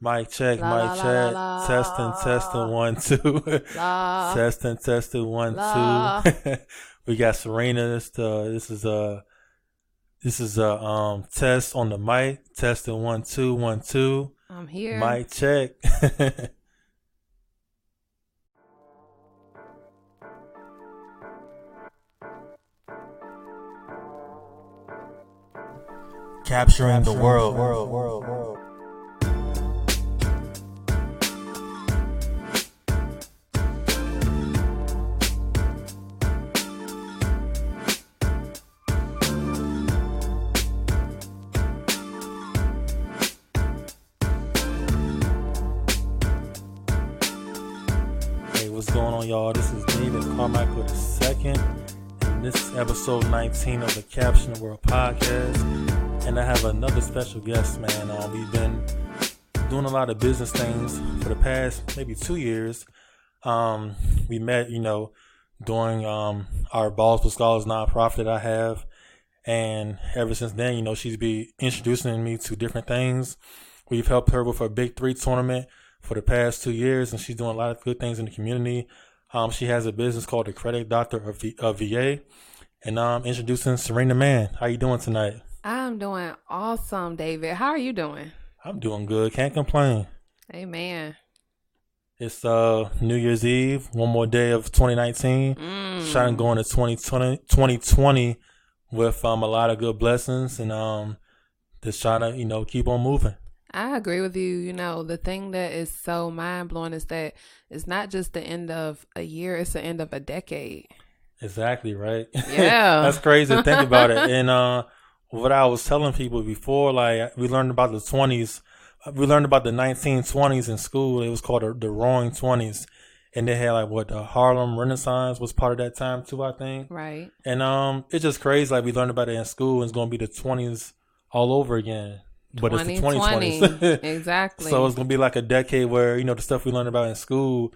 La Mic la la la check. Testing, la. 1, 2. La Testing, 1, 2. la. We got Serena's. This is a test on the mic. Testing 1, 2, 1, 2. I'm here. Mic check. Capturing the world. Hey, what's going on, y'all? This is David Carmichael II, and this is episode 19 of the Caption the World podcast. And I have another special guest, man. We've been doing a lot of business things for the past maybe 2 years. We met, during our Balls for Scholars nonprofit that I have. And ever since then, she's been introducing me to different things. We've helped her with her Big 3 tournament for the past 2 years, and she's doing a lot of good things in the community. She has a business called the Credit Doctor of VA. And I'm introducing Serena Mann. How you doing tonight? I'm doing awesome, David. How are you doing? I'm doing good. Can't complain. Amen. It's New Year's Eve. One more day of 2019. Trying to go into 2020 with a lot of good blessings and just trying to, keep on moving. I agree with you. The thing that is so mind-blowing is that it's not just the end of a year, it's the end of a decade. Exactly, right? Yeah. That's crazy to think about it. And what I was telling people before, like, we learned about the 20s. We learned about the 1920s in school. It was called the Roaring 20s. And they had, the Harlem Renaissance was part of that time, too, I think. Right. And it's just crazy. Like, we learned about it in school, and it's going to be the 20s all over again. But it's the 2020s. Exactly. So it's going to be like a decade where, the stuff we learned about in school,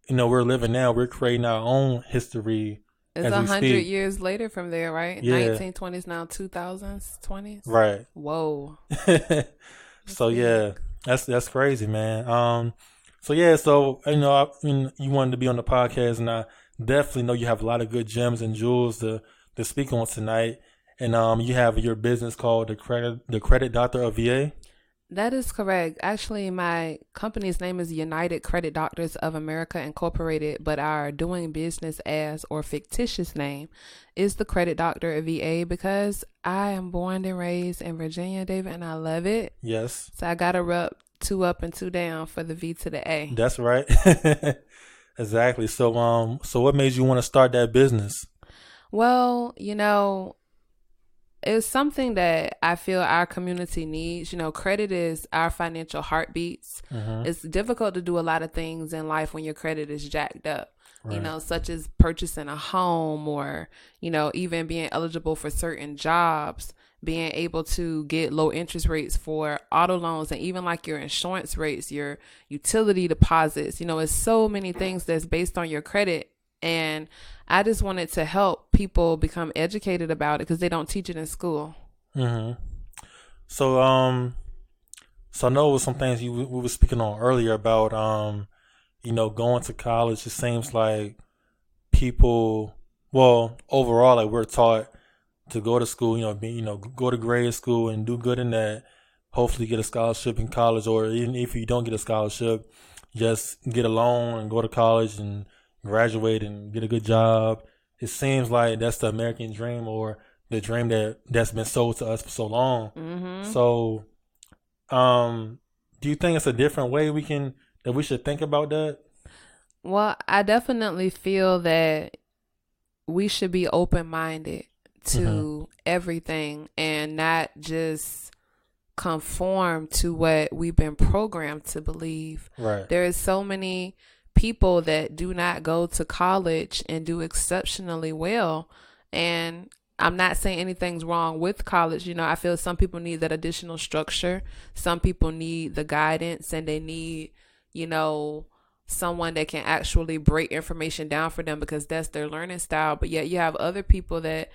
we're living now. We're creating our own history. It's 100 years later from there, right? Yeah. 1920s now, 2000s, 20s. Right. Whoa. So yeah, that's crazy, man. So you wanted to be on the podcast, and I definitely know you have a lot of good gems and jewels to speak on tonight. And you have your business called the Credit Doctor of VA. That is correct. Actually, my company's name is United Credit Doctors of America Incorporated, but our doing business as or fictitious name is the Credit Doctor of VA because I am born and raised in Virginia, David, and I love it. Yes. So I got to rub 2 up and 2 down for the V to the A. That's right. Exactly. So what made you want to start that business? Well, it's something that I feel our community needs. Credit is our financial heartbeats. Mm-hmm. It's difficult to do a lot of things in life when your credit is jacked up, right. Such as purchasing a home or, even being eligible for certain jobs, being able to get low interest rates for auto loans and even like your insurance rates, your utility deposits. It's so many things that's based on your credit. And I just wanted to help people become educated about it because they don't teach it in school. Mm-hmm. So I know it was some things we were speaking on earlier about, going to college. It seems like people, overall, like we're taught to go to school, go to grade school and do good in that. Hopefully get a scholarship in college, or even if you don't get a scholarship, just get a loan and go to college and graduate and get a good job. It seems like that's the American dream, or the dream that's been sold to us for so long. Mm-hmm. So, do you think it's a different way that we should think about that? Well, I definitely feel that we should be open-minded to everything and not just conform to what we've been programmed to believe. Right. There is so many people that do not go to college and do exceptionally well. And I'm not saying anything's wrong with college. I feel some people need that additional structure. Some people need the guidance and they need, someone that can actually break information down for them because that's their learning style. But yet you have other people that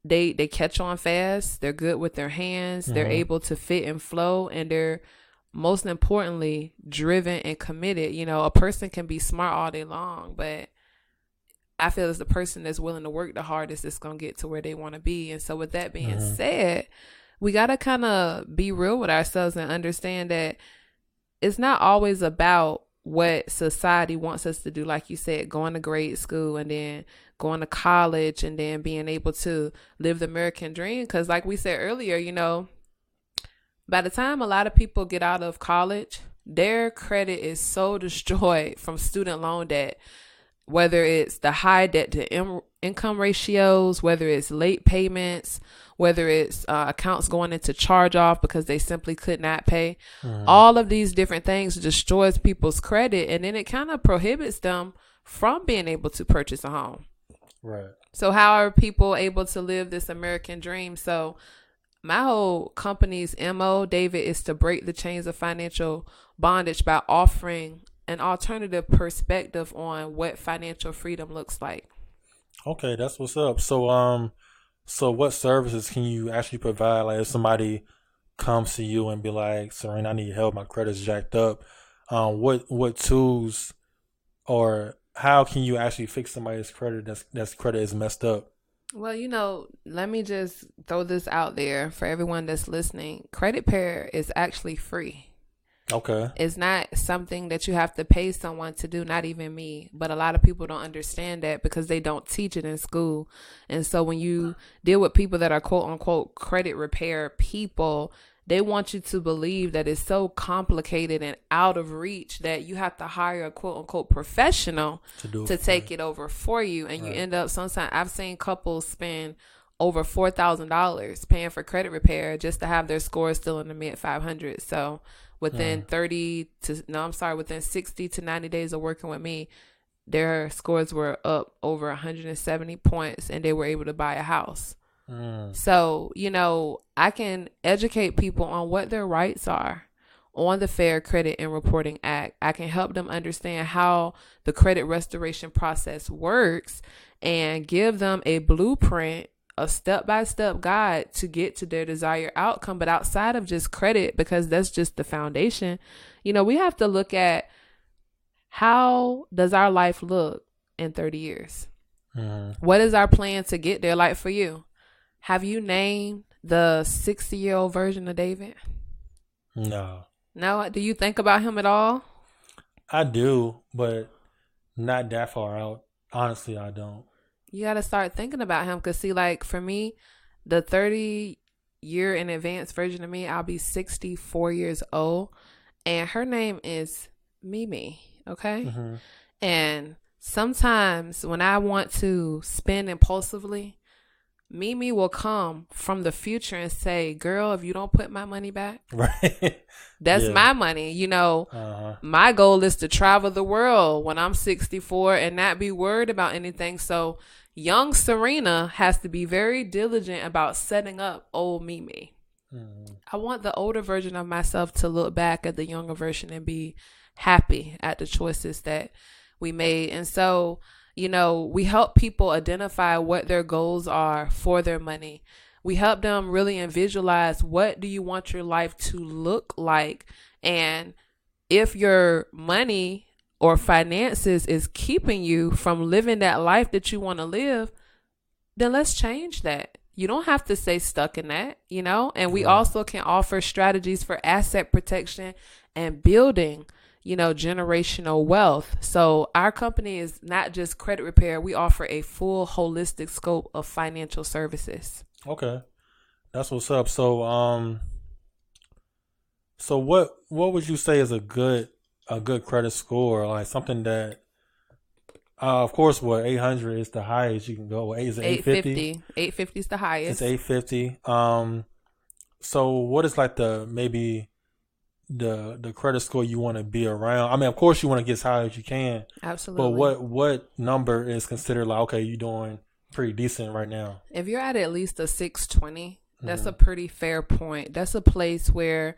they catch on fast. They're good with their hands. They're able to fit and flow, and they're most importantly, driven and committed. You know, a person can be smart all day long, but I feel it's the person that's willing to work the hardest that's going to get to where they want to be. And so with that being said, we got to kind of be real with ourselves and understand that it's not always about what society wants us to do. Like you said, going to grade school and then going to college and then being able to live the American dream. Because like we said earlier, you know, by the time a lot of people get out of college, their credit is so destroyed from student loan debt, whether it's the high debt to income ratios, whether it's late payments, whether it's accounts going into charge off because they simply could not pay. All of these different things destroys people's credit, and then it kind of prohibits them from being able to purchase a home. Right. So how are people able to live this American dream? So my whole company's MO, David, is to break the chains of financial bondage by offering an alternative perspective on what financial freedom looks like. Okay, that's what's up. So what services can you actually provide? Like if somebody comes to you and be like, Serena, I need help, my credit's jacked up. What tools or how can you actually fix somebody's credit that's credit is messed up? Well, you know, let me just throw this out there for everyone that's listening. Credit repair is actually free. Okay. It's not something that you have to pay someone to do, not even me. But a lot of people don't understand that because they don't teach it in school. And so when you deal with people that are quote unquote credit repair people, they want you to believe that it's so complicated and out of reach that you have to hire a quote unquote professional to take it over for you. And you end up sometimes, I've seen couples spend over $4,000 paying for credit repair just to have their score still in the mid 500s. So within within 60 to 90 days of working with me, their scores were up over 170 points and they were able to buy a house. So, you know, I can educate people on what their rights are on the Fair Credit and Reporting Act. I can help them understand how the credit restoration process works and give them a blueprint, a step-by-step guide to get to their desired outcome. But outside of just credit, because that's just the foundation, you know, we have to look at how does our life look in 30 years? What is our plan to get there? Like for you, have you named the 60-year-old version of David? No. No? Do you think about him at all? I do, but not that far out. Honestly, I don't. You got to start thinking about him because, see, like for me, the 30-year in advance version of me, I'll be 64 years old. And her name is Mimi, okay? And sometimes when I want to spend impulsively, Mimi will come from the future and say, girl, if you don't put my money back, that's my money. You know, my goal is to travel the world when I'm 64 and not be worried about anything. So young Serena has to be very diligent about setting up old Mimi. I want the older version of myself to look back at the younger version and be happy at the choices that we made. And so, you know, we help people identify what their goals are for their money. We help them really visualize what do you want your life to look like. And if your money or finances is keeping you from living that life that you want to live, then let's change that. You don't have to stay stuck in that, you know, and we also can offer strategies for asset protection and building, you know, generational wealth. So our company is not just credit repair. We offer a full holistic scope of financial services. Okay. That's what's up. So, so what would you say is a good credit score? Like something that, of course, 800 is the highest you can go. Is it 850? 850 is the highest. It's 850. So what is like the credit score you want to be around? I mean, of course, you want to get as high as you can. Absolutely. But what number is considered like, okay, you're doing pretty decent right now? If you're at least a 620, that's a pretty fair point. That's a place where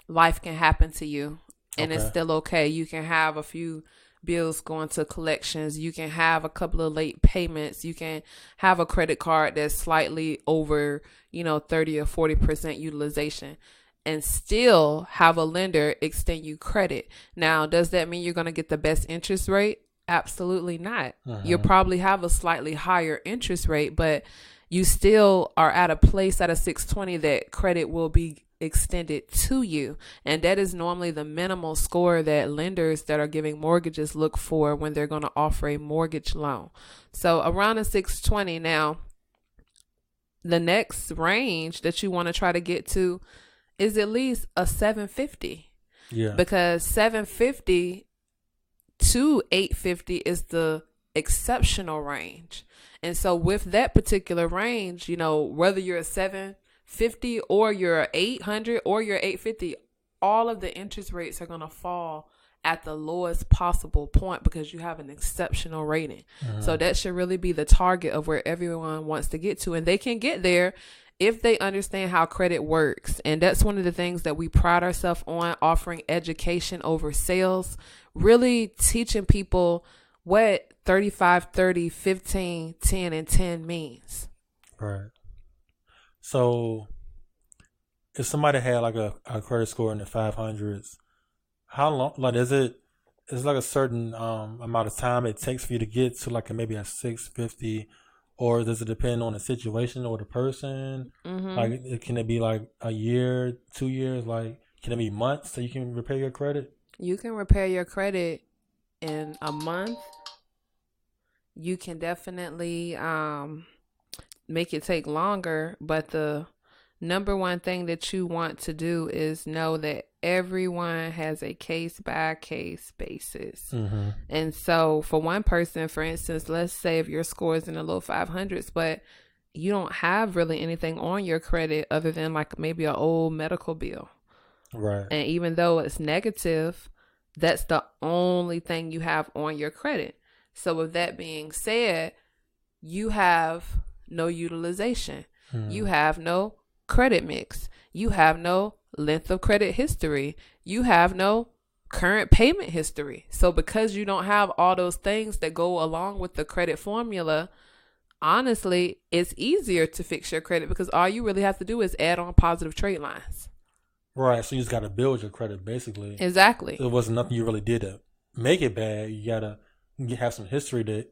life can happen to you and it's still okay. You can have a few bills going to collections. You can have a couple of late payments. You can have a credit card that's slightly over, 30 or 40% utilization. and still have a lender extend you credit. Now, does that mean you're going to get the best interest rate? Absolutely not. You'll probably have a slightly higher interest rate, but you still are at a place at a 620 that credit will be extended to you. And that is normally the minimal score that lenders that are giving mortgages look for when they're going to offer a mortgage loan. So around a 620. Now, the next range that you want to try to get to is at least a 750. Yeah. Because 750 to 850 is the exceptional range. And so with that particular range, you know, whether you're a 750 or you're 800 or you're 850, all of the interest rates are going to fall at the lowest possible point because you have an exceptional rating. So that should really be the target of where everyone wants to get to. And they can get there if they understand how credit works. And that's one of the things that we pride ourselves on, offering education over sales, really teaching people what 35, 30, 15, 10, and 10 means. Right. So if somebody had like a credit score in the 500s, how long, like, is like a certain amount of time it takes for you to get to like maybe a 650, or does it depend on the situation or the person? Like, can it be like a year, 2 years? Like, can it be months so you can repair your credit? You can repair your credit in a month. You can definitely make it take longer, but the number one thing that you want to do is know that everyone has a case-by-case basis. And so for one person, for instance, let's say if your score is in the low 500s, but you don't have really anything on your credit other than like maybe an old medical bill. Right. And even though it's negative, that's the only thing you have on your credit. So with that being said, you have no utilization. You have no credit mix. You have no length of credit history. You have no current payment history. So because you don't have all those things that go along with the credit formula, honestly, it's easier to fix your credit because all you really have to do is add on positive trade lines. Right. So you just got to build your credit, basically. Exactly. So it wasn't nothing you really did to make it bad. You got to have some history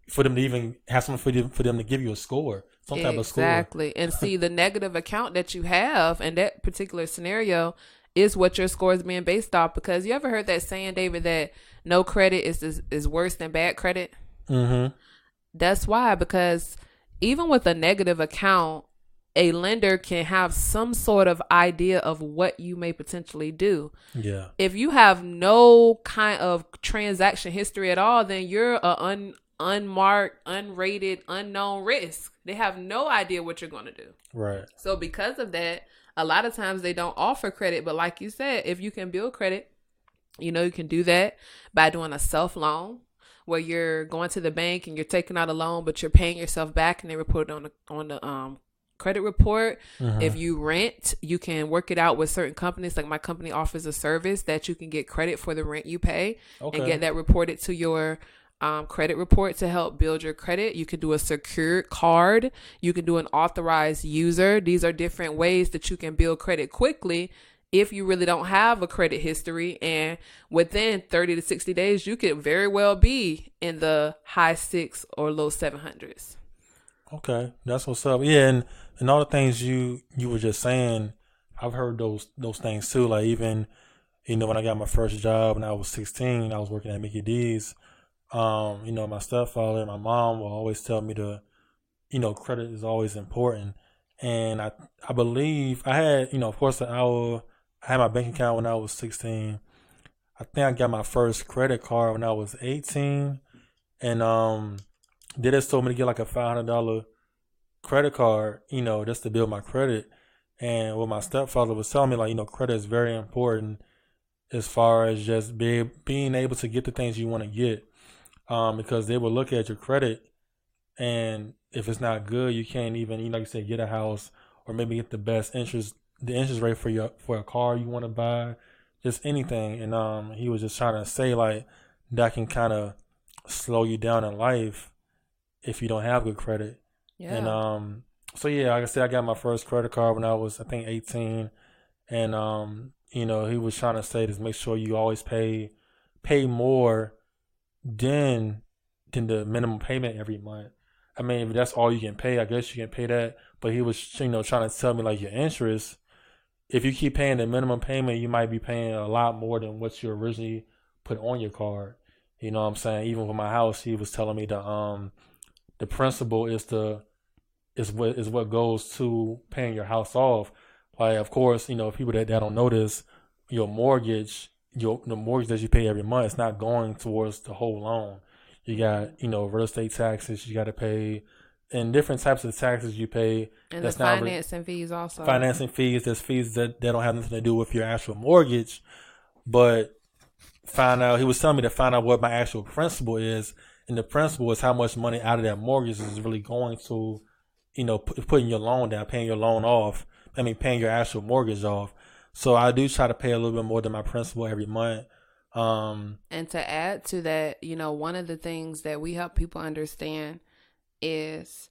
for them to even have something for them to give you a score, some type of score. Exactly. And see, the negative account that you have in that particular scenario is what your score is being based off. Because you ever heard that saying, David, that no credit is worse than bad credit? That's why, because even with a negative account, a lender can have some sort of idea of what you may potentially do. Yeah. If you have no kind of transaction history at all, then you're a unmarked, unrated, unknown risk. They have no idea what you're going to do. Right. So because of that, a lot of times they don't offer credit. But like you said, if you can build credit, you know, you can do that by doing a self loan where you're going to the bank and you're taking out a loan, but you're paying yourself back, and they report it on the credit report. If you rent, you can work it out with certain companies. Like my company offers a service that you can get credit for the rent you pay and get that reported to your credit report to help build your credit. You can do a secured card. You can do an authorized user. These are different ways that you can build credit quickly if you really don't have a credit history. And within 30 to 60 days, you could very well be in the high 6 or low 700s. Okay, that's what's up. Yeah, and all the things you were just saying, I've heard those things too. Like, even, you know, when I got my first job when I was 16, I was working at Mickey D's. You know, my stepfather and my mom will always tell me to, you know, credit is always important. And I believe I had, you know, of course, I had my bank account when I was 16. I think I got my first credit card when I was 18. And they just told me to get like a $500 credit card, you know, just to build my credit. And what my stepfather was telling me, like, you know, credit is very important as far as just being able to get the things you want to get. Because they will look at your credit, and if it's not good, you can't even, you know, like you said, get a house or maybe get the interest rate for a car you want to buy, just anything. And he was just trying to say, like, that can kind of slow you down in life if you don't have good credit. Yeah. And so yeah, like I said, I got my first credit card when I was, I think, 18, and he was trying to say this: make sure you always pay more than the minimum payment every month. I mean, if that's all you can pay, I guess you can pay that. But he was, trying to tell me, like, your interest, if you keep paying the minimum payment, you might be paying a lot more than what you originally put on your card. You know what I'm saying? Even with my house, he was telling me the principal is what goes to paying your house off. Like, of course, people that don't know this, your mortgage, the mortgage that you pay every month, it's not going towards the whole loan. You got, real estate taxes you got to pay, and different types of taxes you pay. And that's the financing fees also. Financing fees, there's fees that don't have nothing to do with your actual mortgage. But he was telling me to find out what my actual principal is. And the principal is how much money out of that mortgage is really going to, putting your loan down, paying your loan off. Paying your actual mortgage off. So I do try to pay a little bit more than my principal every month. And to add to that, one of the things that we help people understand is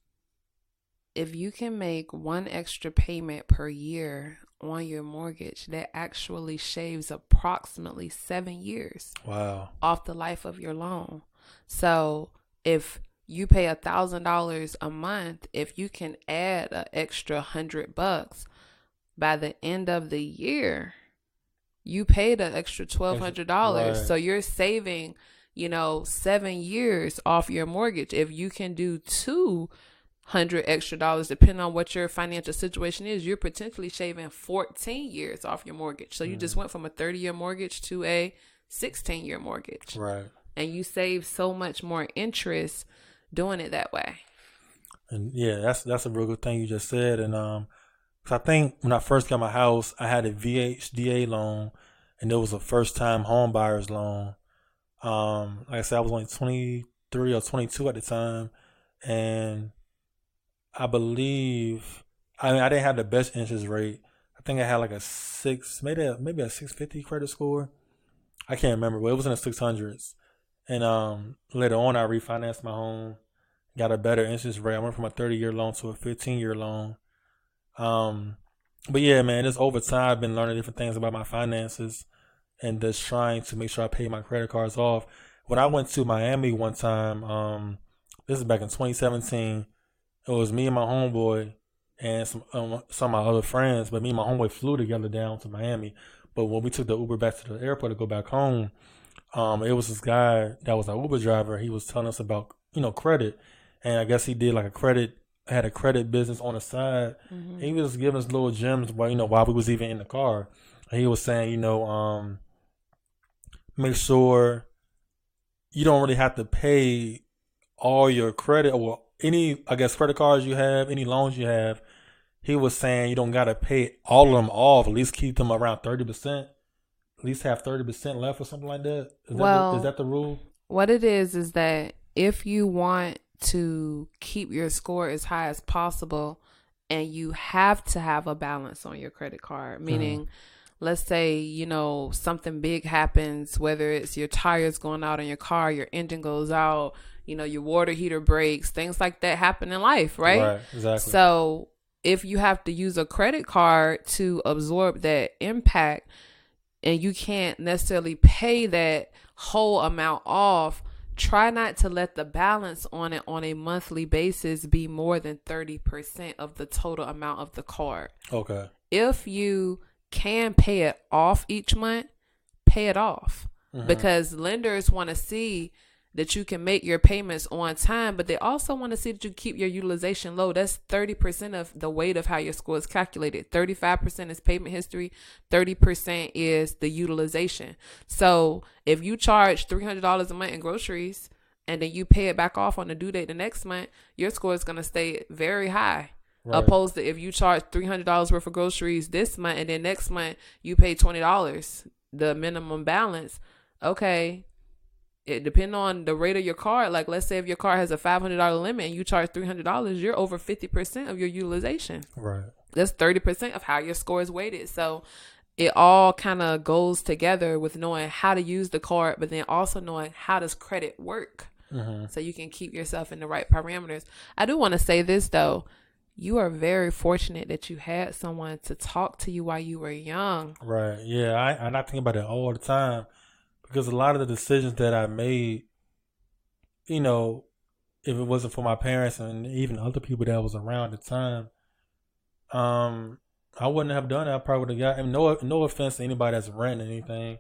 if you can make one extra payment per year on your mortgage, that actually shaves approximately 7 years off the life of your loan. So if you pay $1,000 a month, if you can add an extra $100 by the end of the year, you paid an extra $1,200. Right. So you're saving, 7 years off your mortgage. If you can do $200 extra, depending on what your financial situation is, you're potentially shaving 14 years off your mortgage. So you just went from a 30-year mortgage to a 16-year mortgage. Right. And you save so much more interest doing it that way. And yeah, that's a real good thing you just said. And I think when I first got my house, I had a VHDA loan, and it was a first-time home buyer's loan. Like I said, I was only 23 or 22 at the time, and I believe I didn't have the best interest rate. I think I had like maybe a 650 credit score. I can't remember, but it was in the 600s. And later on, I refinanced my home, got a better interest rate. I went from a 30-year loan to a 15-year loan. But yeah, man, just over time, I've been learning different things about my finances and just trying to make sure I pay my credit cards off. When I went to Miami one time, this is back in 2017, it was me and my homeboy and some of my other friends, but me and my homeboy flew together down to Miami. But when we took the Uber back to the airport to go back home, it was this guy that was an Uber driver. He was telling us about, credit. And I guess he did like had a credit business on the side. Mm-hmm. He was giving us little gems while we was even in the car. And he was saying, make sure you don't really have to pay all your credit or any, I guess, credit cards you have, any loans you have. He was saying you don't got to pay all of them off. At least keep them around 30%. At least have 30% left or something like that. Is that the rule? What it is that if you want to keep your score as high as possible, and you have to have a balance on your credit card, meaning let's say, something big happens, whether it's your tires going out on your car, your engine goes out, your water heater breaks, things like that happen in life, right? Right, exactly. So if you have to use a credit card to absorb that impact and you can't necessarily pay that whole amount off, try not to let the balance on it on a monthly basis be more than 30% of the total amount of the card. Okay. If you can pay it off each month, pay it off. Mm-hmm. Because lenders want to see that you can make your payments on time, but they also want to see that you keep your utilization low. That's 30% of the weight of how your score is calculated. 35% is payment history. 30% is the utilization. So if you charge $300 a month in groceries and then you pay it back off on the due date the next month, your score is going to stay very high. Right. Opposed to if you charge $300 worth of groceries this month and then next month you pay $20, the minimum balance. Okay. It depends on the rate of your card. Like, let's say if your card has a $500 limit and you charge $300, you're over 50% of your utilization. Right. That's 30% of how your score is weighted. So it all kind of goes together with knowing how to use the card, but then also knowing how does credit work, so you can keep yourself in the right parameters. I do want to say this, though. you are very fortunate that you had someone to talk to you while you were young. Right. Yeah. I think about it all the time because a lot of the decisions that I made, you know, if it wasn't for my parents and even other people that was around at the time, I wouldn't have done it. I probably would have got, and no offense to anybody that's renting anything,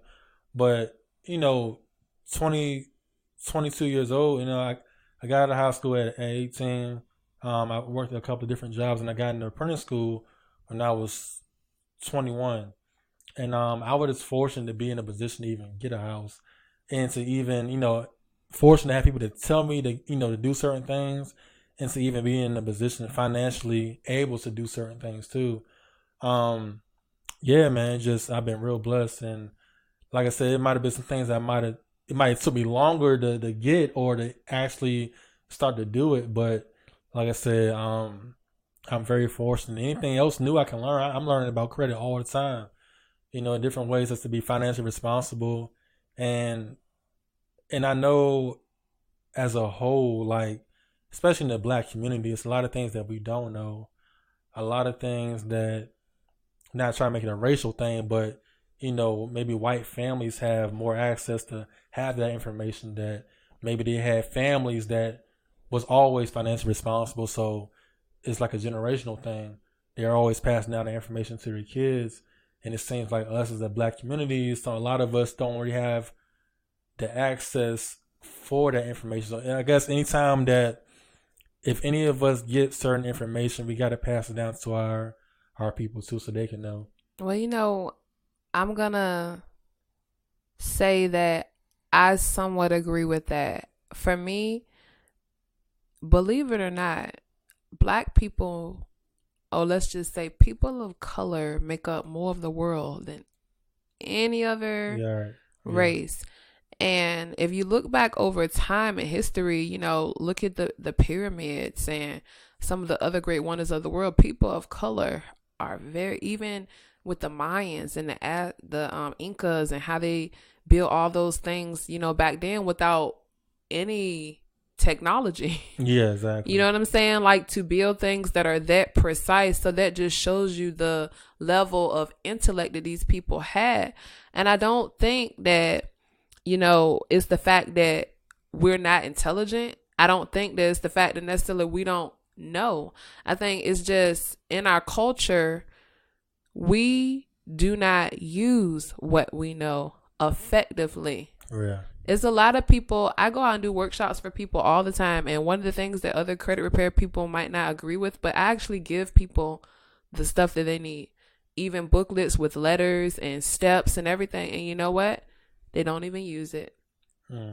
but, 20, 22 years old, I got out of high school at 18. I worked at a couple of different jobs and I got into apprentice school when I was 21. And I was fortunate to be in a position to even get a house and to even, fortunate to have people to tell me to do certain things and to even be in a position financially able to do certain things too. Yeah, man, I've been real blessed. And like I said, it might have been some things it might have took me longer to get or to actually start to do it. But like I said, I'm very fortunate. Anything else new I can learn, I'm learning about credit all the time. Different ways as to be financially responsible. And I know as a whole, like, especially in the Black community, it's a lot of things that we don't know. A lot of things that, not trying to make it a racial thing, but, maybe white families have more access to have that information that maybe they had families that was always financially responsible. So it's like a generational thing. They're always passing down the information to their kids. And it seems like us as a Black community, so a lot of us don't really have the access for that information. So I guess anytime that if any of us get certain information, we got to pass it down to our people too, so they can know. Well, I'm going to say that I somewhat agree with that. For me, believe it or not, Black people, or let's just say people of color, make up more of the world than any other race. And if you look back over time in history, look at the pyramids and some of the other great wonders of the world. People of color are even with the Mayans and the Incas and how they built all those things, back then without any technology. Yeah, exactly. You know what I'm saying? Like, to build things that are that precise. So that just shows you the level of intellect that these people had. And I don't think that, it's the fact that we're not intelligent. I don't think that it's the fact that necessarily we don't know. I think it's just in our culture, we do not use what we know effectively. Yeah. It's a lot of people. I go out and do workshops for people all the time. And one of the things that other credit repair people might not agree with, but I actually give people the stuff that they need, even booklets with letters and steps and everything. And you know what? They don't even use it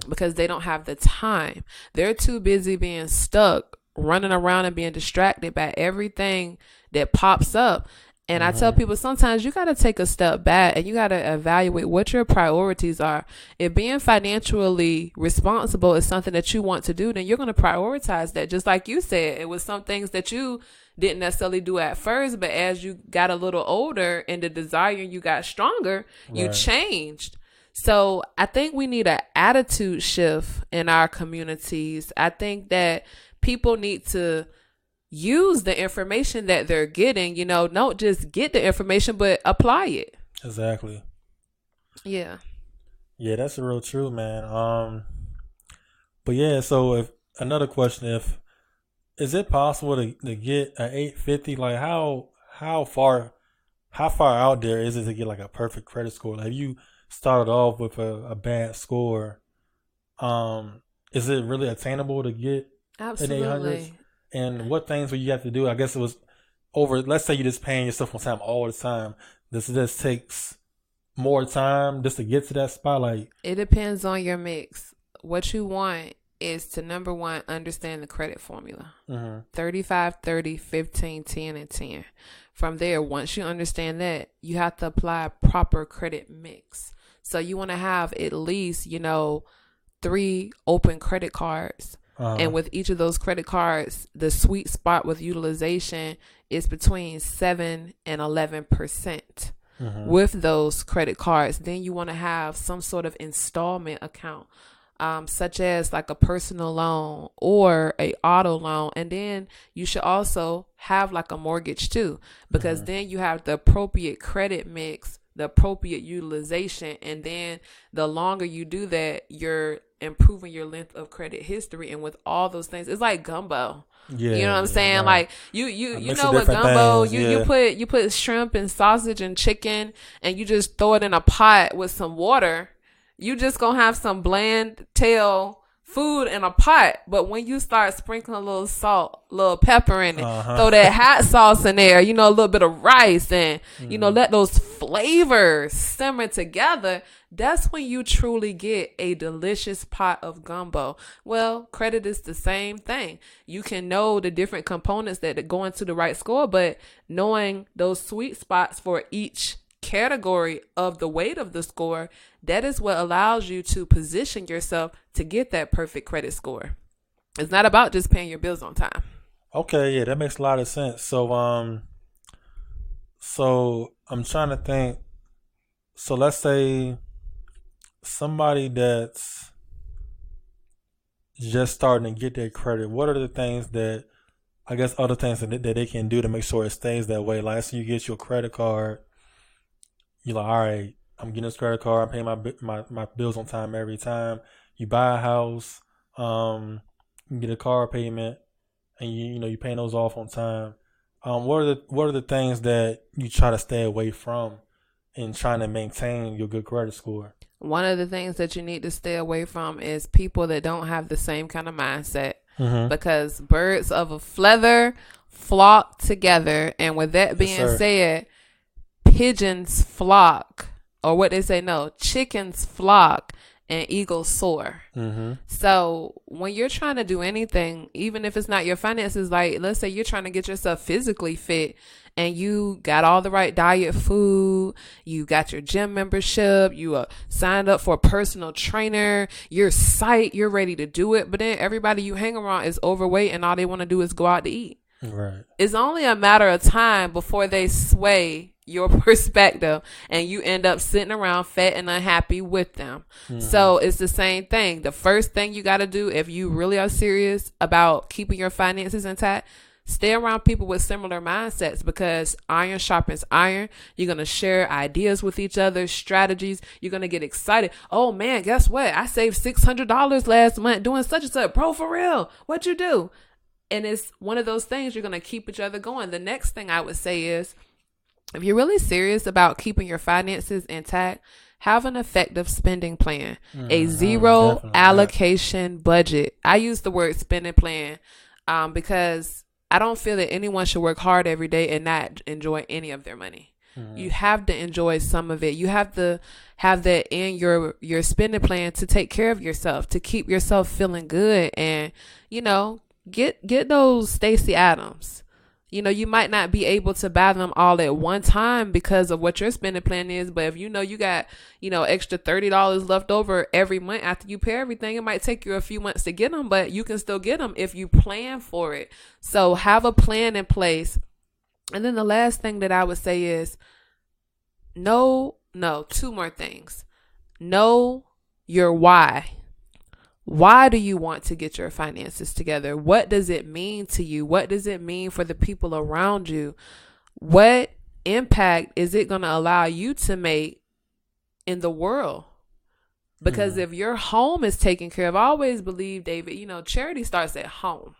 because they don't have the time. They're too busy being stuck, running around and being distracted by everything that pops up. And I tell people sometimes you got to take a step back and you got to evaluate what your priorities are. If being financially responsible is something that you want to do, then you're going to prioritize that. Just like you said, it was some things that you didn't necessarily do at first, but as you got a little older and the desire you got stronger, you changed. So I think we need an attitude shift in our communities. I think that people need to use the information that they're getting, don't just get the information, but apply it. Exactly. Yeah. Yeah, that's real true, man. But yeah, so if another question, is it possible to get an 850? Like how far out there is it to get like a perfect credit score? Like, if you started off with a bad score, is it really attainable to get Absolutely. an 800? And what things would you have to do? I guess it was over. Let's say you're just paying yourself on time all the time. This takes more time just to get to that spot. Like, it depends on your mix. What you want is to, number one, understand the credit formula. 35, 30, 15, 10, and 10. From there, once you understand that, you have to apply a proper credit mix. So you want to have at least, 3 open credit cards. And with each of those credit cards, the sweet spot with utilization is between 7 and 11%. With those credit cards, then you want to have some sort of installment account. such as like a personal loan or a auto loan. And then you should also have like a mortgage too, because then you have the appropriate credit mix, the appropriate utilization. And then the longer you do that, you're improving your length of credit history. And with all those things, it's like gumbo. Yeah, you know what I'm saying? Right. Like you know what gumbo, you put shrimp and sausage and chicken and you just throw it in a pot with some water. You just gonna have some bland tail food in a pot. But when you start sprinkling a little salt, little pepper in it, throw that hot sauce in there, you know, a little bit of rice, and you know, let those flavors simmer together, that's when you truly get a delicious pot of gumbo. Well, credit is the same thing. You can know the different components that go into the right score, but knowing those sweet spots for each category of the weight of the score, that is what allows you to position yourself to get that perfect credit score. It's not about just paying your bills on time. Okay, yeah, that makes a lot of sense. So I'm trying to think. So let's say somebody that's just starting to get their credit, what are the things that, I guess, other things that they can do to make sure it stays that way? Like, so you get your credit card, you're like, all right, I'm getting this credit card, I'm paying my bills on time every time. You buy a house, you get a car payment, and you're paying those off on time. What are the things that you try to stay away from in trying to maintain your good credit score? One of the things that you need to stay away from is people that don't have the same kind of mindset, because birds of a feather flock together. And with that being said, pigeons flock, or what they say, no, chickens flock and eagles soar. So when you're trying to do anything, even if it's not your finances, like let's say you're trying to get yourself physically fit and you got all the right diet food, you got your gym membership, you signed up for a personal trainer, you're psyched, you're ready to do it, but then everybody you hang around is overweight and all they want to do is go out to eat. Right. It's only a matter of time before they sway your perspective and you end up sitting around fat and unhappy with them. So it's the same thing. The first thing you got to do, if you really are serious about keeping your finances intact, stay around people with similar mindsets, because iron sharpens iron. You're going to share ideas with each other, strategies. You're going to get excited. Oh man, guess what? I saved $600 last month doing such and such. Bro, for real. What'd you do? And it's one of those things you're going to keep each other going. The next thing I would say is, if you're really serious about keeping your finances intact, have an effective spending plan, a zero allocation budget. I use the word spending plan because I don't feel that anyone should work hard every day and not enjoy any of their money. You have to enjoy some of it. You have to have that in your spending plan to take care of yourself, to keep yourself feeling good, and get those Stacey Adams. You might not be able to buy them all at one time because of what your spending plan is. But if you got, extra $30 left over every month after you pay everything, it might take you a few months to get them, but you can still get them if you plan for it. So have a plan in place. And then the last thing that I would say is two more things. Know your why. Why do you want to get your finances together? What does it mean to you? What does it mean for the people around you? What impact is it going to allow you to make in the world? Because if your home is taken care of, I always believe, David, charity starts at home.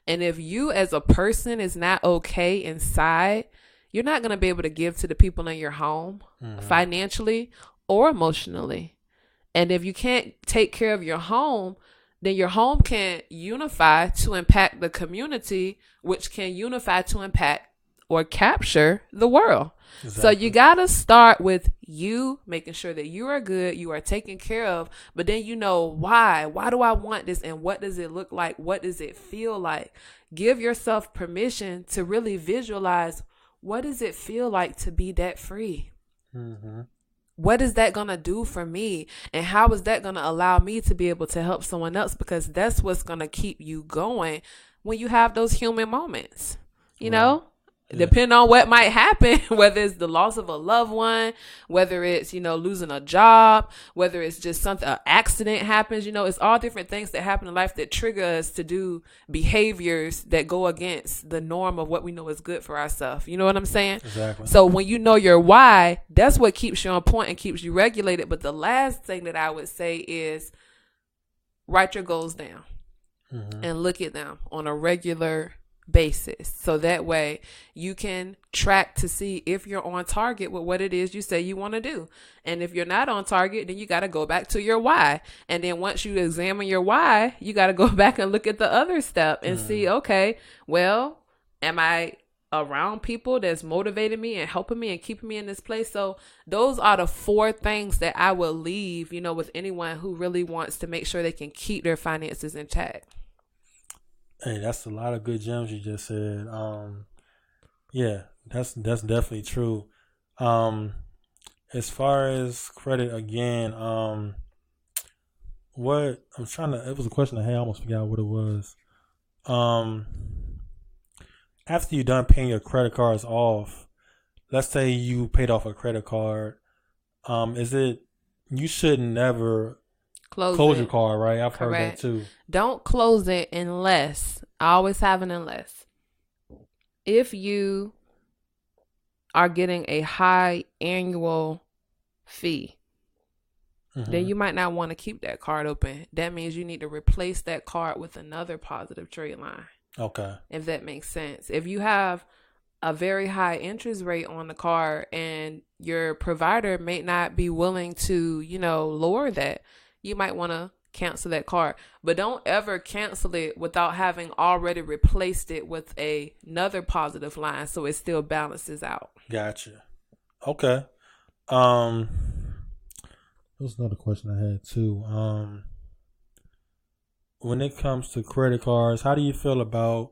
And if you as a person is not okay inside, you're not going to be able to give to the people in your home financially or emotionally. And if you can't take care of your home, then your home can't unify to impact the community, which can unify to impact or capture the world. Exactly. So you got to start with you, making sure that you are good, you are taken care of, but then why? Why do I want this? And what does it look like? What does it feel like? Give yourself permission to really visualize, what does it feel like to be debt free? What is that going to do for me? And how is that going to allow me to be able to help someone else? Because that's what's going to keep you going when you have those human moments. You know, depending on what might happen, whether it's the loss of a loved one, whether it's, losing a job, whether it's just an accident happens, it's all different things that happen in life that trigger us to do behaviors that go against the norm of what we know is good for ourselves. You know what I'm saying? Exactly. So when you know your why, that's what keeps you on point and keeps you regulated. But the last thing that I would say is write your goals down and look at them on a regular basis, so that way you can track to see if you're on target with what it is you say you want to do. And if you're not on target, then you got to go back to your why. And then once you examine your why, you got to go back and look at the other step and see, okay, well, am I around people that's motivating me and helping me and keeping me in this place? So those are the 4 things that I will leave, with anyone who really wants to make sure they can keep their finances intact. Hey, that's a lot of good gems you just said. Yeah, that's definitely true. As far as credit again, what I'm trying to, it was a question I had, I almost forgot what it was. After you're done paying your credit cards off, let's say you paid off a credit card, you should never close your card, right? I've heard that too. Don't close it unless, I always have an unless, if you are getting a high annual fee, then you might not want to keep that card open. That means you need to replace that card with another positive trade line. Okay. If that makes sense. If you have a very high interest rate on the card and your provider may not be willing to, lower that, you might want to cancel that card. But don't ever cancel it without having already replaced it with another positive line so it still balances out. Gotcha. Okay. There was another question I had too. When it comes to credit cards, how do you feel about,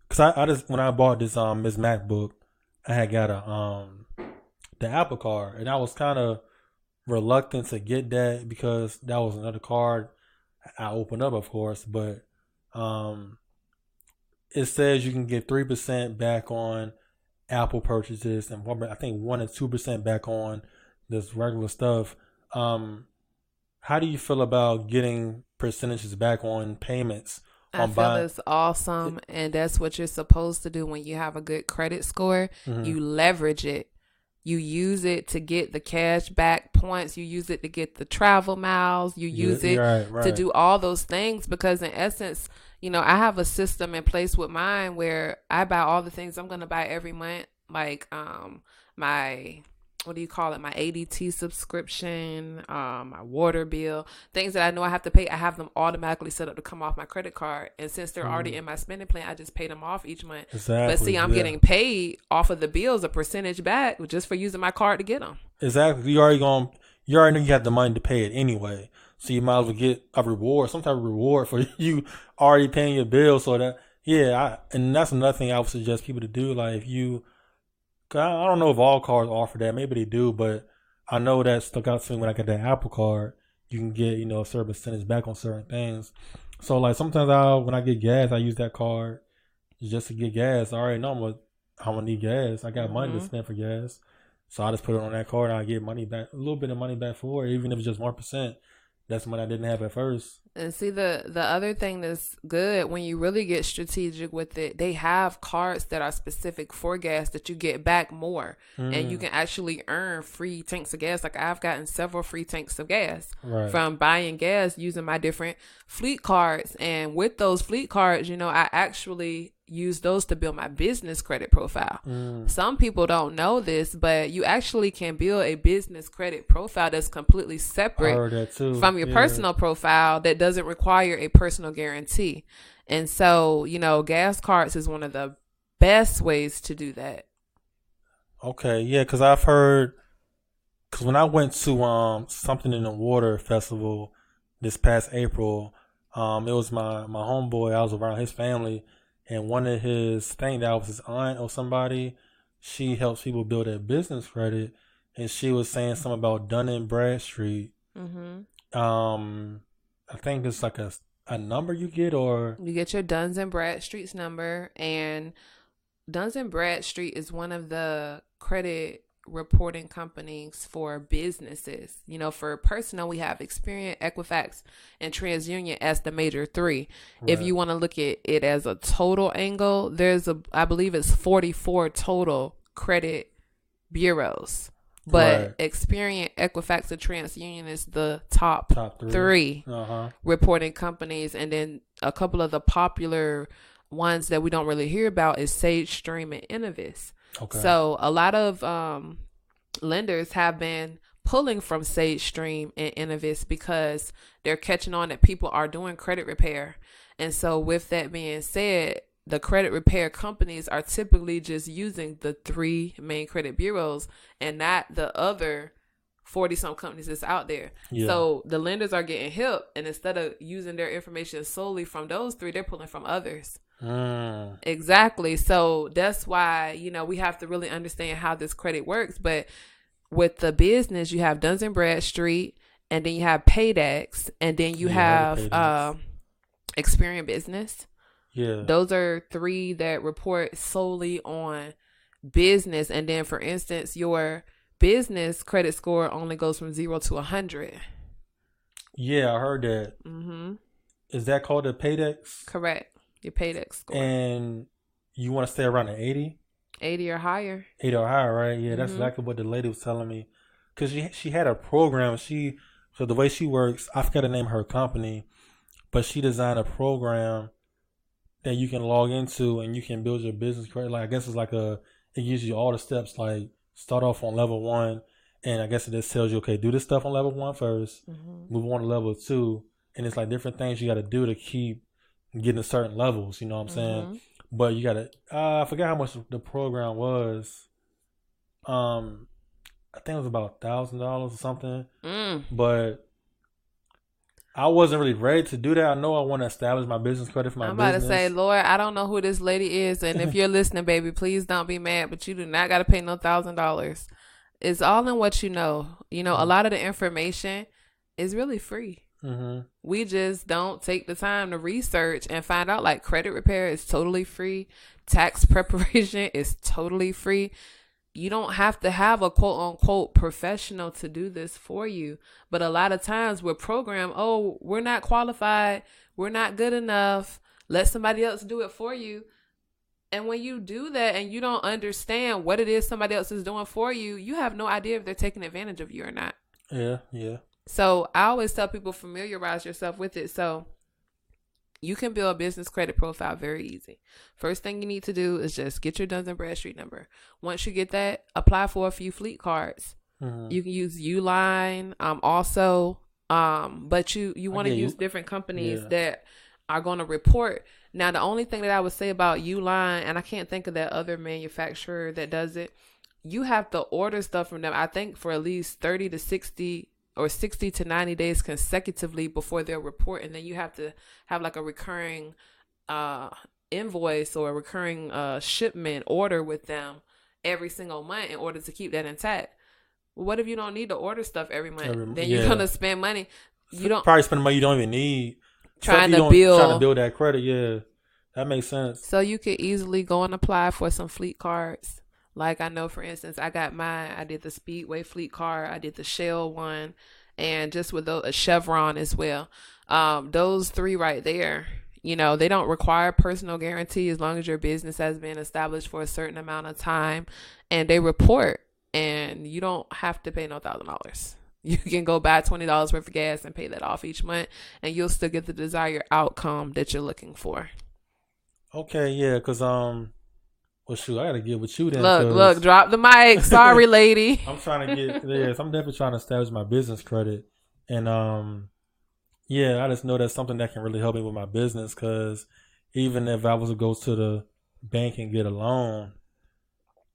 because I just, when I bought this this MacBook, I had got the Apple card, and I was kind of reluctant to get that because that was another card I opened up, of course, but it says you can get 3% back on Apple purchases and I think 1 and 2% back on this regular stuff. How do you feel about getting percentages back on payments? I feel it's awesome, and that's what you're supposed to do when you have a good credit score. You leverage it. You use it to get the cash back points. You use it to get the travel miles. You use it to do all those things because, in essence, I have a system in place with mine where I buy all the things I'm going to buy every month, like my, what do you call it? My ADT subscription, my water bill, things that I know I have to pay. I have them automatically set up to come off my credit card. And since they're already in my spending plan, I just pay them off each month. Exactly. But see, I'm getting paid off of the bills, a percentage back just for using my card to get them. Exactly. You already know you have the money to pay it anyway. So you might as well get a reward, some type of reward for you already paying your bill. So that, and that's another thing I would suggest people to do. Like if you, I don't know if all cards offer that. Maybe they do, but I know that stuck out to me when I got that Apple card. You can get, a certain percentage back on certain things. So like sometimes when I get gas, I use that card just to get gas. I already know I'm gonna need gas. I got money to spend for gas. So I just put it on that card and I get money back, a little bit of money back for it, even if it's just 1%. That's money I didn't have at first. And see, the other thing that's good when you really get strategic with it, they have cards that are specific for gas that you get back more. And you can actually earn free tanks of gas. Like I've gotten several free tanks of gas from buying gas using my different fleet cards. And with those fleet cards, I actually use those to build my business credit profile. Some people don't know this, but you actually can build a business credit profile that's completely separate from your personal profile that doesn't require a personal guarantee. And so, gas cards is one of the best ways to do that. Okay, yeah, because I've heard, because when I went to something in the water festival this past April, it was my homeboy. I was around his family. And one of his things, that was his aunt or somebody, she helps people build their business credit. And she was saying something about Dun and Bradstreet. I think it's like a number you get, or you get your Duns and Bradstreet's number, and Duns and Bradstreet is one of the credit reporting companies for businesses. You know, for personal, we have Experian, Equifax, and TransUnion as the major three. Right. If you want to look at it as a total angle, I believe it's 44 total credit bureaus. But right. Experian, Equifax, and TransUnion is the top three reporting companies. And then a couple of the popular ones that we don't really hear about is Sage, Stream, and Innovis. Okay. So a lot of lenders have been pulling from Sage, Stream, and Innovis because they're catching on that people are doing credit repair. And so with that being said, the credit repair companies are typically just using the three main credit bureaus and not the other 40-some companies that's out there. Yeah. So the lenders are getting hip, and instead of using their information solely from those three, they're pulling from others. Exactly. So that's why, you know, we have to really understand how this credit works. But with the business, you have Duns and Bradstreet, and then you have Paydex, and then you have Experian Business. Yeah. Those are three that report solely on business. And then, for instance, your business credit score only goes from 0 to 100. Yeah, I heard that. Mm-hmm. Is that called a Paydex? Correct. Your Paydex score. And you want to stay around an 80? 80 or higher. 80 or higher, right? Yeah, that's exactly what the lady was telling me. Because she had a program. So the way she works, I forgot to name her company, but she designed a program that you can log into and you can build your business credit. Like, I guess it's like it gives you all the steps, like start off on level 1, and I guess it just tells you, okay, do this stuff on level 1 first, move on to level 2, and it's like different things you got to do to keep getting to certain levels, you know what I'm saying? But you got to, I forgot how much the program was. I think it was about $1,000 or something, but I wasn't really ready to do that. I know I want to establish my business credit for my business. I'm about to say, Lord, I don't know who this lady is. And if you're listening, baby, please don't be mad. But you do not got to pay no $1,000. It's all in what you know. You know, a lot of the information is really free. We just don't take the time to research and find out, like, credit repair is totally free. Tax preparation is totally free. You don't have to have a quote unquote professional to do this for you. But a lot of times we're programmed, oh, we're not qualified. We're not good enough. Let somebody else do it for you. And when you do that and you don't understand what it is somebody else is doing for you, you have no idea if they're taking advantage of you or not. Yeah, yeah. So I always tell people, familiarize yourself with it. So you can build a business credit profile very easy. First thing you need to do is just get your Duns and Bradstreet number. Once you get that, apply for a few fleet cards. You can use Uline also, but you want to use different companies that are going to report. Now, the only thing that I would say about Uline, and I can't think of that other manufacturer that does it, you have to order stuff from them, I think, for at least 30 to 60 or 60 to 90 days consecutively before they'll report. And then you have to have like a recurring invoice or a recurring shipment order with them every single month in order to keep that intact. Well, what if you don't need to order stuff every month? Then you're going to spend money. You don't probably spend money you don't even need. Trying to build that credit. Yeah, that makes sense. So you could easily go and apply for some fleet cards. Like, I know, for instance, I got mine. I did the Speedway fleet card. I did the Shell one, and just with a Chevron as well. Those three right there, you know, they don't require personal guarantee as long as your business has been established for a certain amount of time, and they report, and you don't have to pay no $1,000. You can go buy $20 worth of gas and pay that off each month, and you'll still get the desired outcome that you're looking for. Okay, yeah, because well, shoot, I gotta get with you then. Look, drop the mic. Sorry, lady. I'm trying to get this. I'm definitely trying to establish my business credit, and yeah, I just know that's something that can really help me with my business. Because even if I was to go to the bank and get a loan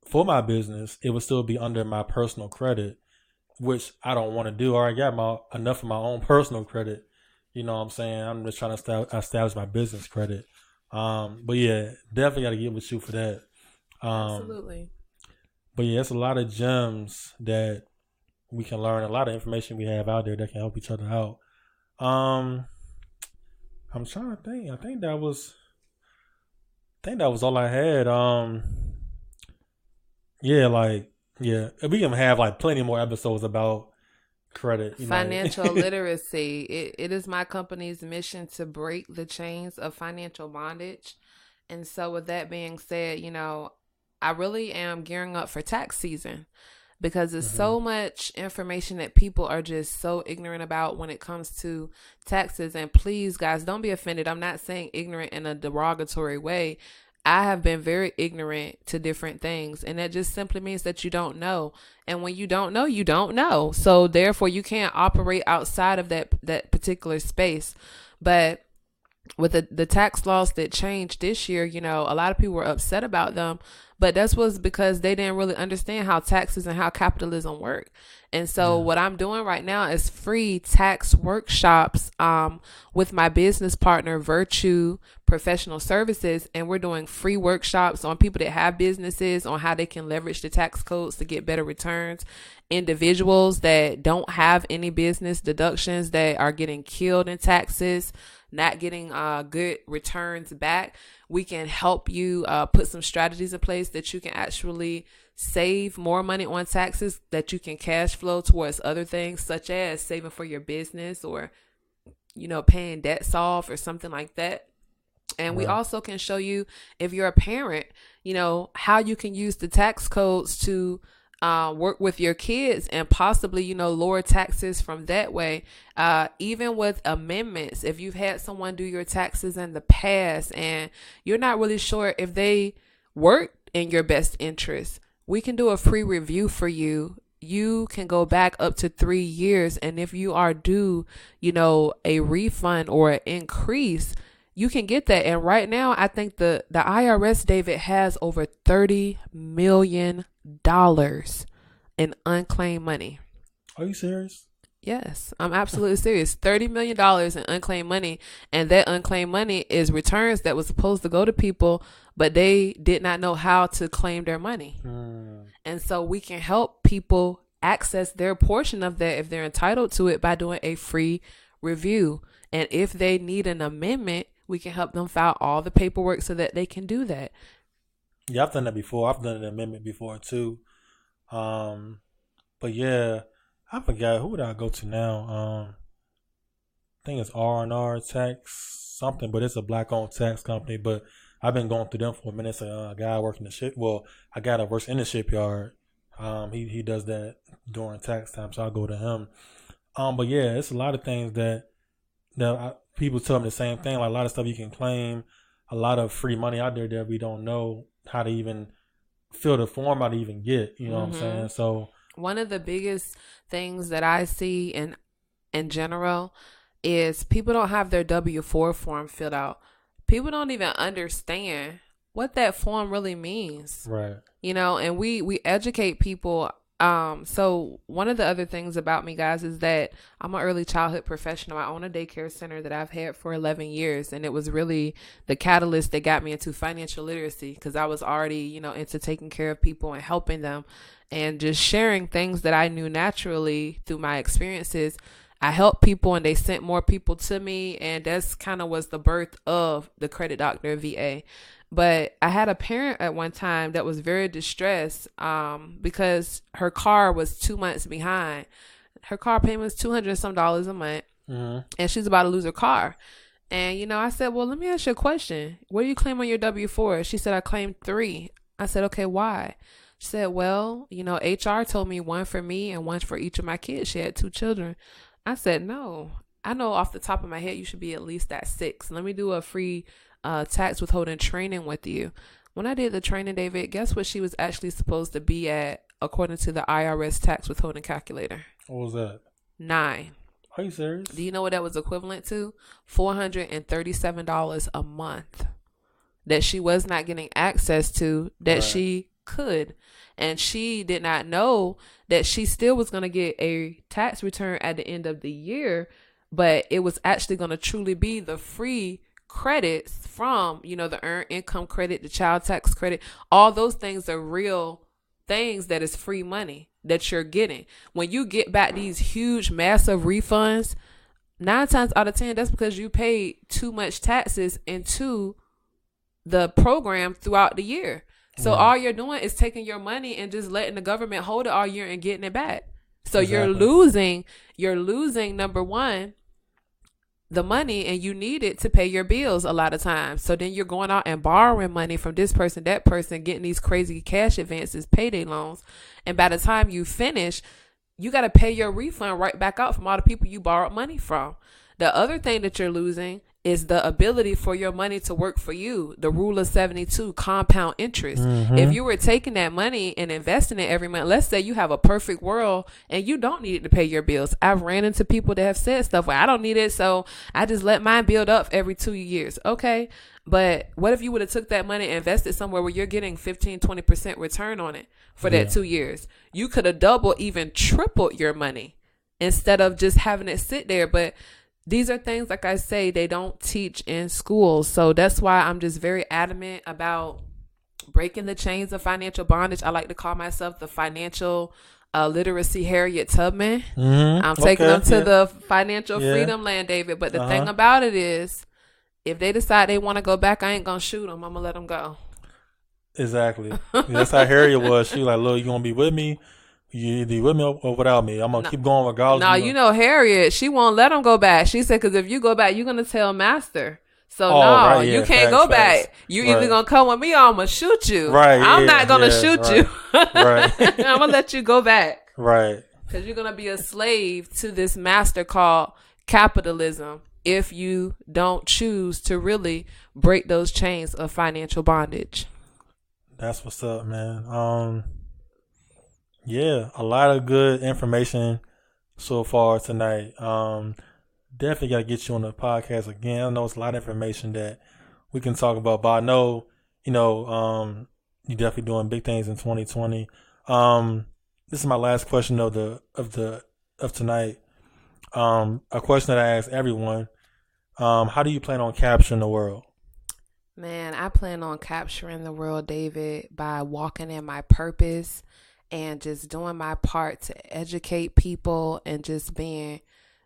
for my business, it would still be under my personal credit, which I don't want to do. I already got enough of my own personal credit. You know what I'm saying? I'm just trying to establish my business credit. But yeah, definitely got to get with you for that. Absolutely. But yeah, it's a lot of gems that we can learn, a lot of information we have out there that can help each other out. I'm trying to think. I think that was think that was all I had. Yeah, like yeah, we can have like plenty more episodes about credit. You know. Financial literacy. It is my company's mission to break the chains of financial bondage. And so, with that being said, I really am gearing up for tax season because there's hmm so much information that people are just so ignorant about when it comes to taxes. And please, guys, don't be offended. I'm not saying ignorant in a derogatory way. I have been very ignorant to different things, and that just simply means that you don't know. And when you don't know, you don't know. So therefore, you can't operate outside of that particular space. But with the tax laws that changed this year, a lot of people were upset about them, but that was because they didn't really understand how taxes and how capitalism work. And so Yeah. what I'm doing right now is free tax workshops with my business partner, Virtue Professional Services. And we're doing free workshops on people that have businesses, on how they can leverage the tax codes to get better returns. Individuals that don't have any business deductions that are getting killed in taxes, not getting good returns back. We can help you put some strategies in place that you can actually save more money on taxes, that you can cash flow towards other things, such as saving for your business or, paying debts off or something like that. And we Right. also can show you, if you're a parent, how you can use the tax codes to work with your kids and possibly, lower taxes from that way. Even with amendments, if you've had someone do your taxes in the past and you're not really sure if they worked in your best interest, we can do a free review for you. You can go back up to 3 years. And if you are due, a refund or an increase, you can get that. And right now, I think the IRS, David, has over $30 million in unclaimed money. Are you serious? Yes, I'm absolutely serious. $30 million in unclaimed money. And that unclaimed money is returns that was supposed to go to people, but they did not know how to claim their money. And so we can help people access their portion of that if they're entitled to it by doing a free review. And if they need an amendment, we can help them file all the paperwork so that they can do that. Yeah, I've done that before. I've done an amendment before too. But yeah, I forgot who would I go to now. I think it's R&R Tax something, but it's a black-owned tax company. But I've been going through them for a minute. It's a guy working the ship. Well, a guy that works in the shipyard. He does that during tax time, so I'll go to him. But yeah, it's a lot of things that people tell me the same thing. Like a lot of stuff you can claim, a lot of free money out there that we don't know how to even fill the form out to even get. You know what I'm saying? So one of the biggest things that I see in general is people don't have their W-4 form filled out. People don't even understand what that form really means. right. And we educate people. So one of the other things about me, guys, is that I'm an early childhood professional. I own a daycare center that I've had for 11 years. And it was really the catalyst that got me into financial literacy, because I was already, into taking care of people and helping them and just sharing things that I knew naturally through my experiences. I helped people and they sent more people to me. And that's kind of was the birth of the Credit Doctor VA. But I had a parent at one time that was very distressed because her car was 2 months behind. Her car payment was $200 and some a month, and she's about to lose her car. And, I said, well, let me ask you a question. What do you claim on your W-4? She said, I claimed 3. I said, okay, why? She said, well, HR told me 1 for me and 1 for each of my kids. She had 2 children. I said, no, I know off the top of my head you should be at least at 6. Let me do a free tax withholding training with you. When I did the training, David, guess what she was actually supposed to be at according to the IRS tax withholding calculator? What was that? 9. Are you serious? Do you know what that was equivalent to? $437 a month that she was not getting access to, that Right. she could. And she did not know that she still was going to get a tax return at the end of the year, but it was actually going to truly be the free credits from, the earned income credit, the child tax credit. All those things are real things that is free money that you're getting. When you get back these huge, massive refunds, 9 times out of 10, that's because you paid too much taxes, and 2, the program throughout the year. So Yeah. all you're doing is taking your money and just letting the government hold it all year and getting it back. So Exactly. you're losing number one, the money, and you need it to pay your bills a lot of times. So then you're going out and borrowing money from this person, that person, getting these crazy cash advances, payday loans. And by the time you finish, you got to pay your refund right back out from all the people you borrowed money from. The other thing that you're losing is the ability for your money to work for you. The rule of 72, compound interest. If you were taking that money and investing it every month, let's say you have a perfect world and you don't need it to pay your bills. I've ran into people that have said stuff like, I don't need it, so I just let mine build up every 2 years. Okay. But what if you would have took that money and invested somewhere where you're getting 15-20% return on it for that 2 years? You could have doubled, even tripled your money instead of just having it sit there. But these are things, like I say, they don't teach in schools. So that's why I'm just very adamant about breaking the chains of financial bondage. I like to call myself the financial literacy Harriet Tubman. I'm taking them to the financial freedom land, David. But the thing about it is, if they decide they want to go back, I ain't going to shoot them. I'm going to let them go. Exactly. That's how Harriet was. She was like, look, you going to be with me? You either with me or without me. I'm going to keep going regardless. No, you know, Harriet, she won't let them go back. She said, because if you go back, you're going to tell master. So, you can't go back. You either going to come with me or I'm going to shoot you. Right. I'm not going to shoot you. Right. I'm going to let you go back. Right. Because you're going to be a slave to this master called capitalism if you don't choose to really break those chains of financial bondage. That's what's up, man. Yeah, a lot of good information so far tonight. Definitely got to get you on the podcast again. I know it's a lot of information that we can talk about, but I know, you're definitely doing big things in 2020. This is my last question of tonight. A question that I ask everyone: how do you plan on capturing the world? Man, I plan on capturing the world, David, by walking in my purpose and just doing my part to educate people and just being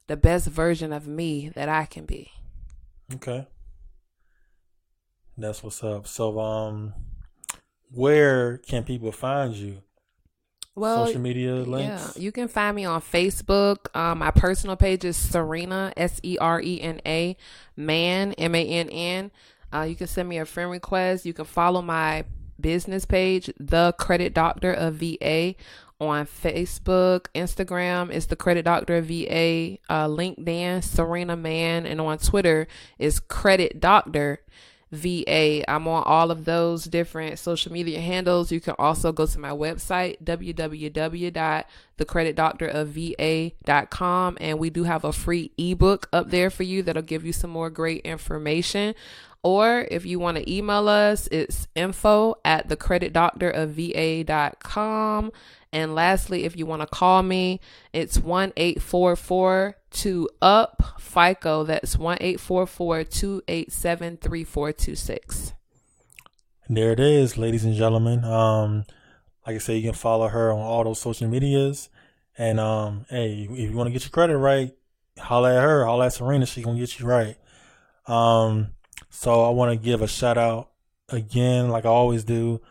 the best version of me that I can be. Okay. That's what's up. So, where can people find you? Well, social media links? Yeah, you can find me on Facebook. My personal page is Serena, Serena, Mann, Mann. You can send me a friend request. You can follow my business page, The Credit Doctor of VA, on Facebook, Instagram is The Credit Doctor of VA, LinkedIn, Serena Mann, and on Twitter is Credit Doctor VA. I'm on all of those different social media handles. You can also go to my website, www.thecreditdoctorofva.com, and we do have a free ebook up there for you that'll give you some more great information. Or if you want to email us, it's info@thecreditdoctorofva.com. And lastly, if you want to call me, it's 1-844-2-UP-FICO. That's 1-844-287-3426. There it is, ladies and gentlemen. Like I said, you can follow her on all those social medias. And hey, if you want to get your credit right, holla at her, holla at Serena. She gonna get you right. So I want to give a shout out again, like I always do,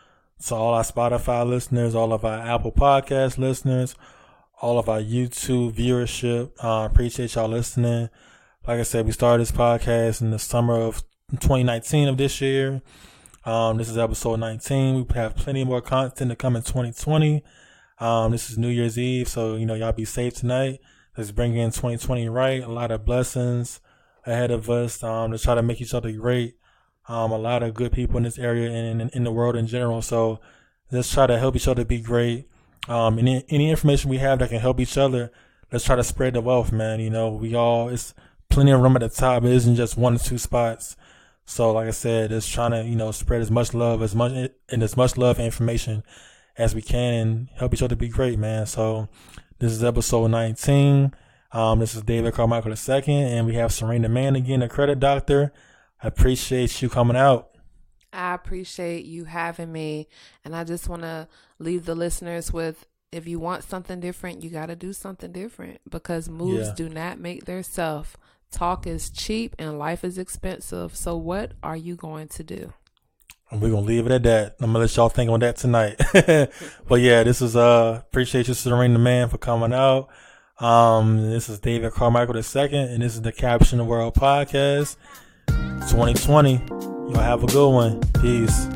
to all our Spotify listeners, all of our Apple Podcast listeners, all of our YouTube viewership. Appreciate y'all listening. Like I said, we started this podcast in the summer of 2019 of this year. This is episode 19. We have plenty more content to come in 2020. This is New Year's Eve, so y'all be safe tonight. Let's bring in 2020 right. A lot of blessings ahead of us to try to make each other great. A lot of good people in this area and in the world in general. So let's try to help each other be great. Any information we have that can help each other, let's try to spread the wealth, man. It's plenty of room at the top. It isn't just 1 or 2 spots. So like I said, just trying to, spread as much love as much and information as we can and help each other be great, man. So this is episode 19. This is David Carmichael II, and we have Serena Mann again, the credit doctor. I appreciate you coming out. I appreciate you having me. And I just want to leave the listeners with, if you want something different, you got to do something different, because moves do not make their self. Talk is cheap and life is expensive. So what are you going to do? And we're going to leave it at that. I'm going to let y'all think on that tonight. But yeah, this is, appreciate you, Serena Mann, for coming out. This is David Carmichael II, and this is the Caption the World Podcast 2020. Y'all have a good one. Peace.